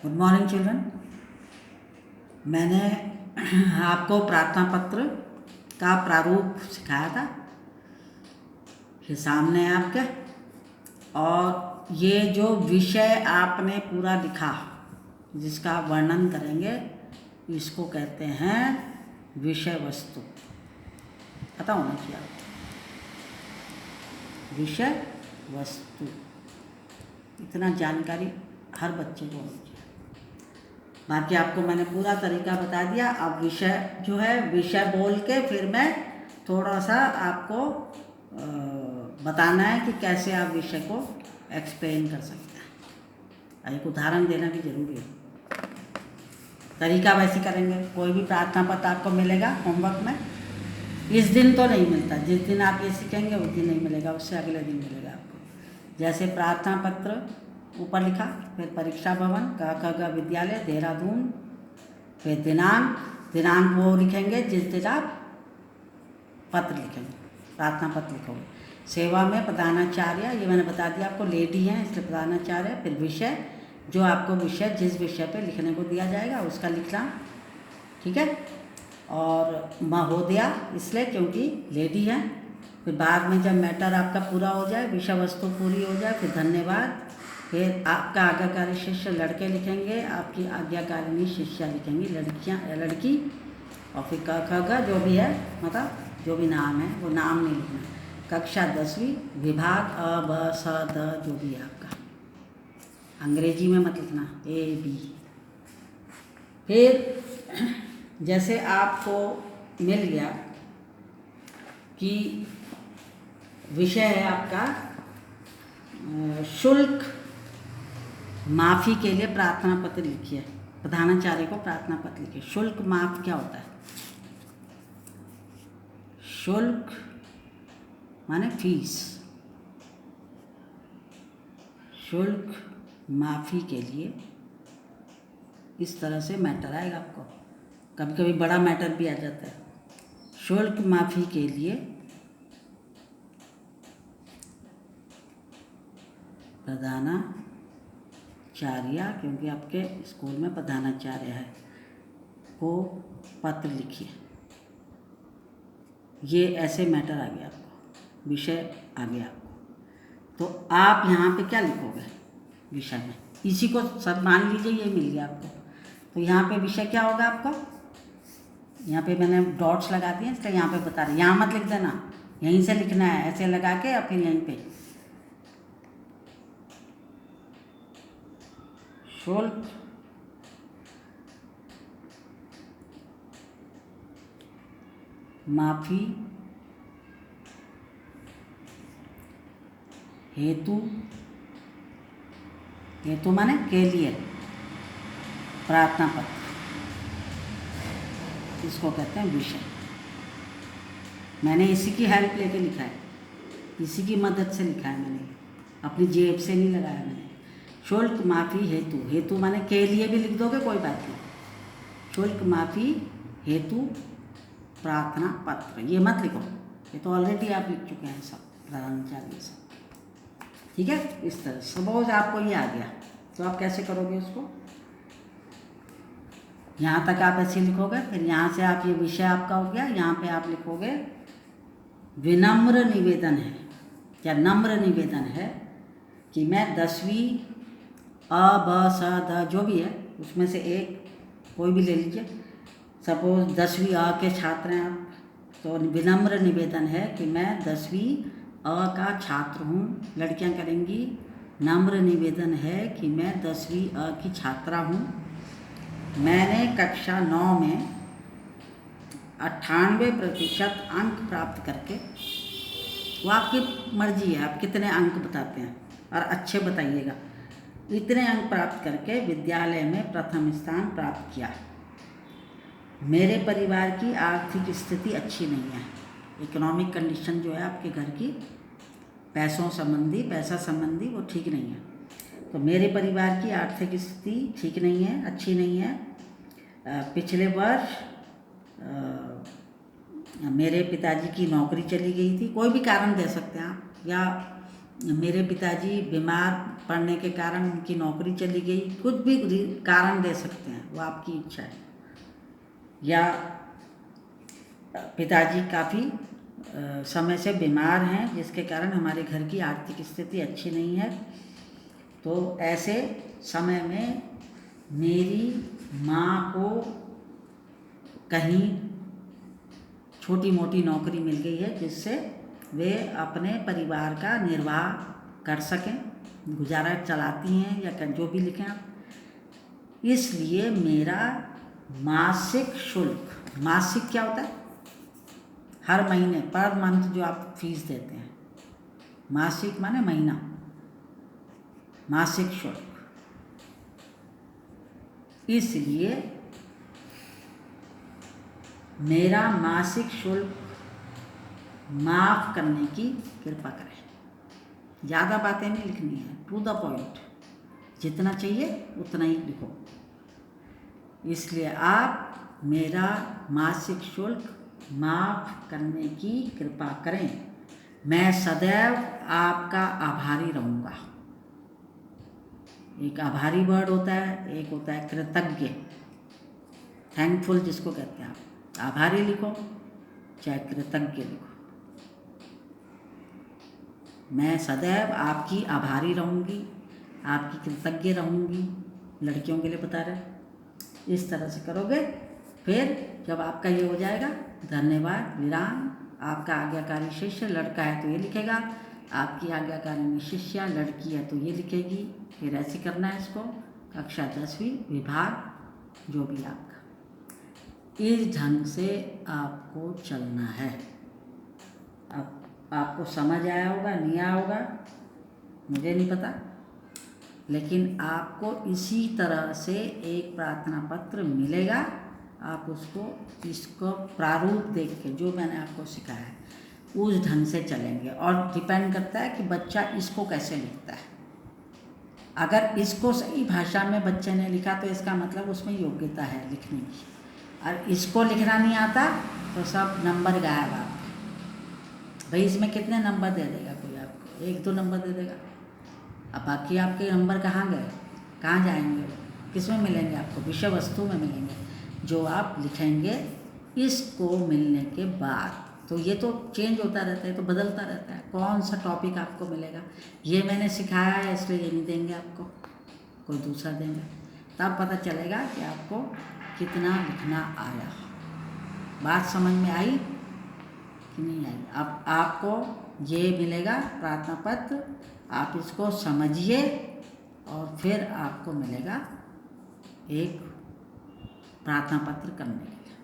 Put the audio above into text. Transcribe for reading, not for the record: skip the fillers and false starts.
Good morning children. मैंने आपको प्रार्थना पत्र का प्रारूप सिखाया था, ये सामने है आपके। और ये जो विषय आपने पूरा लिखा, जिसका वर्णन करेंगे, इसको कहते हैं विषय वस्तु। पता होना चाहिए आपको, विषय वस्तु, इतना जानकारी हर बच्चे को होनी चाहिए। बाकी आपको मैंने पूरा तरीका बता दिया। अब विषय जो है, विषय बोल के फिर मैं थोड़ा सा आपको बताना है कि कैसे आप विषय को एक्सप्लेन कर सकते हैं। एक उदाहरण देना भी जरूरी है। तरीका वैसे करेंगे। कोई भी प्रार्थना पत्र आपको मिलेगा होमवर्क में, इस दिन तो नहीं मिलता, जिस दिन आप ये सीखेंगे उस दिन नहीं मिलेगा, उससे अगले दिन मिलेगा आपको। जैसे प्रार्थना पत्र ऊपर लिखा, फिर परीक्षा भवन क विद्यालय देहरादून, फिर दिनांक वो लिखेंगे जिस दिन आप पत्र लिखेंगे, प्रार्थना पत्र लिखोगे। सेवा में प्रधानाचार्य, ये मैंने बता दिया आपको, लेडी हैं इसलिए प्रधानाचार्य। फिर विषय, जो आपको विषय जिस विषय पे लिखने को दिया जाएगा उसका लिखना, ठीक है। और महोदया इसलिए क्योंकि लेडी हैं। फिर बाद में जब मैटर आपका पूरा हो जाए, विषय वस्तु पूरी हो जाए, फिर धन्यवाद। फिर आपका आज्ञाकारी शिष्य लड़के लिखेंगे, आपकी आज्ञाकारिणी शिष्या लिखेंगी लड़की। और फिर क जो भी है, मतलब जो भी नाम है वो नाम नहीं लिखना। कक्षा 10वीं, विभाग अ ब स द, जो भी है आपका, अंग्रेजी में मत लिखना A B। फिर जैसे आपको मिल गया कि विषय है आपका शुल्क माफ़ी के लिए प्रार्थना पत्र लिखिए, प्रधानाचार्य को प्रार्थना पत्र लिखिए। शुल्क माफ क्या होता है? शुल्क माने फीस। शुल्क माफ़ी के लिए इस तरह से मैटर आएगा आपको, कभी कभी बड़ा मैटर भी आ जाता है। शुल्क माफ़ी के लिए प्रधानाचार्य, क्योंकि आपके स्कूल में प्रधानाचार्य है, को पत्र लिखिए। ये ऐसे मैटर आ गया आपको, विषय आ गया आपको। तो आप यहाँ पे क्या लिखोगे विषय में? इसी को सब मान लीजिए ये मिल गया आपको, तो यहाँ पे विषय क्या होगा आपका? यहाँ पे मैंने डॉट्स लगा दिए इसलिए यहाँ पे बता रही, यहाँ मत लिख देना, यहीं से लिखना है, ऐसे लगा के और फिर यहीं पे शुल्क माफ़ी हेतु माने के लिए प्रार्थना पत्र, इसको कहते हैं विषय। मैंने इसी की हेल्प लेके लिखा है, इसी की मदद से लिखा है मैंने, अपनी जेब से नहीं लगाया मैंने। शुल्क माफ़ी हेतु माने के लिए भी लिख दोगे कोई बात नहीं। शुल्क माफ़ी हेतु प्रार्थना पत्र, ये मत लिखो, ये तो ऑलरेडी आप लिख चुके हैं सब, प्रधानाचार्य सब, ठीक है। इस तरह सपोज आपको ये आ गया, तो आप कैसे करोगे उसको? यहाँ तक आप ऐसे लिखोगे, फिर यहाँ से आप, ये विषय आपका हो गया, यहाँ पे आप लिखोगे विनम्र निवेदन है या नम्र निवेदन है कि मैं 10वीं अ ब स द जो भी है उसमें से एक कोई भी ले लीजिए। सपोज 10वीं अ के छात्र हैं आप, तो विनम्र निवेदन है कि मैं 10वीं अ का छात्र हूँ। लड़कियाँ करेंगी, नम्र निवेदन है कि मैं 10वीं अ की छात्रा हूँ। मैंने कक्षा 9 में 98% अंक प्राप्त करके, वो आपकी मर्जी है आप कितने अंक बताते हैं, और अच्छे बताइएगा, इतने अंक प्राप्त करके विद्यालय में प्रथम स्थान प्राप्त किया। मेरे परिवार की आर्थिक स्थिति अच्छी नहीं है, इकोनॉमिक कंडीशन जो है आपके घर की, पैसा संबंधी वो ठीक नहीं है। तो मेरे परिवार की आर्थिक स्थिति ठीक नहीं है, अच्छी नहीं है। पिछले वर्ष मेरे पिताजी की नौकरी चली गई थी, कोई भी कारण दे सकते हैं आप, या मेरे पिताजी बीमार पड़ने के कारण उनकी नौकरी चली गई, कुछ भी कारण दे सकते हैं, वो आपकी इच्छा है। या पिताजी काफ़ी समय से बीमार हैं जिसके कारण हमारे घर की आर्थिक स्थिति अच्छी नहीं है, तो ऐसे समय में मेरी माँ को कहीं छोटी मोटी नौकरी मिल गई है जिससे वे अपने परिवार का निर्वाह कर सकें, गुजारा चलाती हैं या जो भी लिखें आप। इसलिए मेरा मासिक शुल्क, मासिक क्या होता है? हर महीने, पर मंथ जो आप फीस देते हैं, मासिक माने महीना, मासिक शुल्क। इसलिए मेरा मासिक शुल्क माफ़ करने की कृपा करें। ज़्यादा बातें नहीं लिखनी है, टू द पॉइंट, जितना चाहिए उतना ही लिखो। इसलिए आप मेरा मासिक शुल्क माफ़ करने की कृपा करें। मैं सदैव आपका आभारी रहूँगा। एक आभारी वर्ड होता है, एक होता है कृतज्ञ, थैंकफुल जिसको कहते हैं। आप आभारी लिखो चाहे कृतज्ञ लिखो। मैं सदैव आपकी आभारी रहूँगी, आपकी कृतज्ञ रहूँगी। लड़कियों के लिए बता रहे, इस तरह से करोगे। फिर जब आपका ये हो जाएगा, धन्यवाद विराम, आपका आज्ञाकारी शिष्य, लड़का है तो ये लिखेगा, आपकी आज्ञाकारी शिष्या लड़की है तो ये लिखेगी। फिर ऐसे करना है इसको, कक्षा 10वीं विभाग जो भी आपका, इस ढंग से आपको चलना है। अब आपको समझ आया होगा, नहीं आया होगा मुझे नहीं पता, लेकिन आपको इसी तरह से एक प्रार्थना पत्र मिलेगा। आप इसको प्रारूप देख के, जो मैंने आपको सिखाया है उस ढंग से चलेंगे। और डिपेंड करता है कि बच्चा इसको कैसे लिखता है। अगर इसको सही भाषा में बच्चे ने लिखा तो इसका मतलब उसमें योग्यता है लिखने की, और इसको लिखना नहीं आता तो सब नंबर गायब आपके। भाई इसमें कितने नंबर दे देगा कोई आपको? 1-2 नंबर दे देगा। अब बाकी आपके नंबर कहाँ गए, कहाँ जाएंगे? किस में मिलेंगे आपको? विषय वस्तु में मिलेंगे, जो आप लिखेंगे इसको मिलने के बाद। तो ये तो चेंज होता रहता है, तो बदलता रहता है, कौन सा टॉपिक आपको मिलेगा। ये मैंने सिखाया है इसलिए ये नहीं देंगे आपको, कोई दूसरा देंगे। तब पता चलेगा कि आपको कितना लिखना आया। बात समझ में आई कि नहीं आई? अब आपको ये मिलेगा प्रार्थना पत्र, आप इसको समझिए और फिर आपको मिलेगा एक प्रार्थना पत्र करने के लिए।